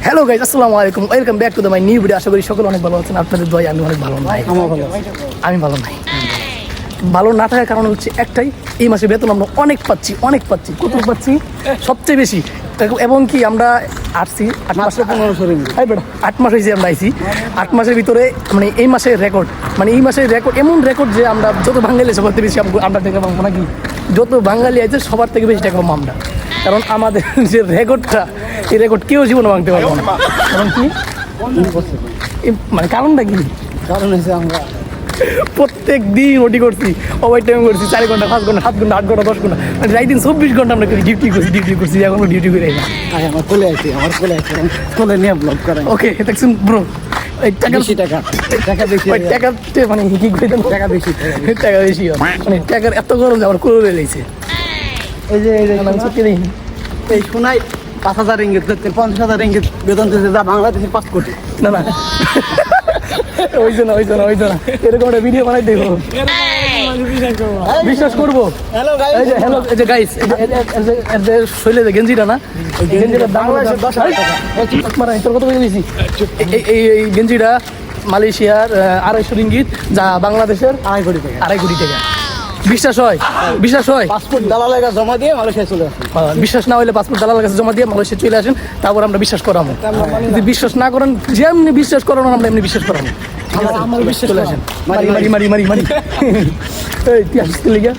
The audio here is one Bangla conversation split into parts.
হ্যালো গাইস, আসসালামু আলাইকুম, welcome back to the my new video. আশা করি সকলে অনেক ভালো আছেন। আপনাদের দোয়ায় আমি অনেক ভালো নাই। আমি ভালো নাই। ভালো না থাকার কারণ হচ্ছে একটাই, এই মাসে বেতন আমরা অনেক পাচ্ছি। কত পাচ্ছি? সবচেয়ে বেশি। এবং কি আমরা আসছি 8 মাস 8 মাস হয়েছে আমরা আইছি। 8 মাসের ভিতরে মানে এই মাসের রেকর্ড, এমন রেকর্ড যে আমরা যত বাঙালি সবার থেকে বেশি আমরা টাকা পাবো নাকি, যত বাঙালি আছে সবার থেকে বেশি টাকা পাবো আমরা। কারণ আমাদের যে রেকর্ডটা, এই রেকর্ড কেউ জীবনে ভাঙতে পারবো না। কারণ কি মানে কারণটা কি? কারণ হচ্ছে আমরা প্রত্যেক দিন ওটি করছি, ওভার টাইম করছি, 4 ঘন্টা 5 ঘন্টা 7 ঘন্টা 8 ঘন্টা 10 ঘন্টা, মানে রাত দিন 24 ঘন্টা আমরা ডিউটি করছি। এখন ডিউটি করে না, আমার কোলে আছি কোলে নিয়ে ব্লগ করাই। ওকে দেখছেন ব্রো, এই টাকা বেশি টাকা বেশি টাকাতে মানে কি করে দেন, টাকা বেশি হয়। মানে টাকার এত গরম যে আমার কোলে লেগেছে। এই যে সত্যি নেই, এই শোনাই 5,000 রিঙ্গিত 50,000 রিঙ্গিত বেতন দিচ্ছে, যা বাংলাদেশের 5 কোটি। না ওই জন্য এরকম একটা ভিডিও বানাই দেখবো, বিশ্বাস করবো। হ্যালো হ্যালো এই যে গাইস, শৈলে যে গেঞ্জিটা না, এই গেঞ্জিটার দাম বাংলাদেশের 10,000 টাকা। তোর কত করে দিয়েছি? এই গেঞ্জিটা মালয়েশিয়ার 250 রিঙ্গিত, যা বাংলাদেশের 2.5 কোটি টাকা। বিশ্বাস হয়? পাসপোর্ট দালালের কাছে জমা দিয়ে মালয়েশিয়া চলে আসে। বিশ্বাস না হলে পাসপোর্ট দালালের কাছে জমা দিয়ে মালয়েশিয়া চলে আসেন, তারপর আমরা বিশ্বাস করাবো। যদি বিশ্বাস না করেন, যেমনি বিশ্বাস করানো আমরা এমনি বিশ্বাস করাবো। আমার বিশ্বাস চলে আসেন, মারি এই তুই আসিস কে লিগা?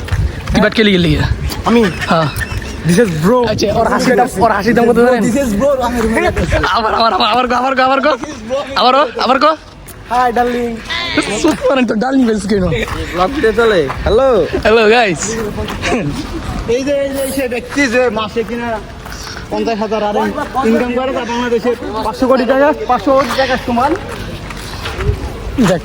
তুই বাট কে লিগা? আমি হ্যাঁ, দিস ইজ ব্রো। আচ্ছা, ওর হাসির দাম কত জানেন? This is bro. আমি রুমে যাচ্ছি। আবার কো হাই ডার্লিং। সুপার তো ডার্লিং বেলস কেন? ব্লগ ভিডিও চলে। হ্যালো গাইস, এই যে সে ব্যক্তি যে মাসে কিনা 50,000 আর ইনকাম করে, তা বাংলাদেশের 500 কোটি টাকা সমান। দেখ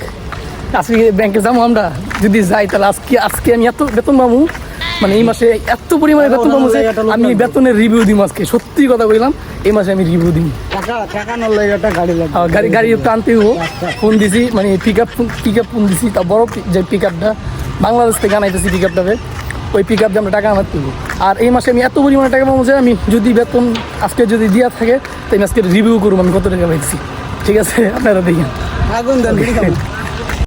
আজকে ব্যাংকে যাবো আমরা, যদি যাই তাহলে আজকে আমি এত বেতন পাবো, মানে এই মাসে এত পরিমাণে বেতন পাবো যে আমি বেতনের রিভিউ দিব আজকে। সত্যি কথা বললাম, এই মাসে আমি রিভিউ দিই। টাকা নল একটা গাড়ি লাগবে। গাড়ি টানতে ফোন দিছি, মানে পিক আপ ফোন দিছি। তা বড় যে পিক আপটা বাংলাদেশ থেকে আনাইতেছি, পিক আপটাতে ওই পিক আপ দিয়ে আমরা টাকা আনাতে দেবো। আর এই মাসে আমি এত পরিমাণে টাকা পাবো যে আমি যদি বেতন আজকে যদি দেওয়া থাকে, তাই আমি আজকে রিভিউ করবো আমি কত টাকা পাইছি। ঠিক আছে, আপনারা দেখেন। আগুন দেন।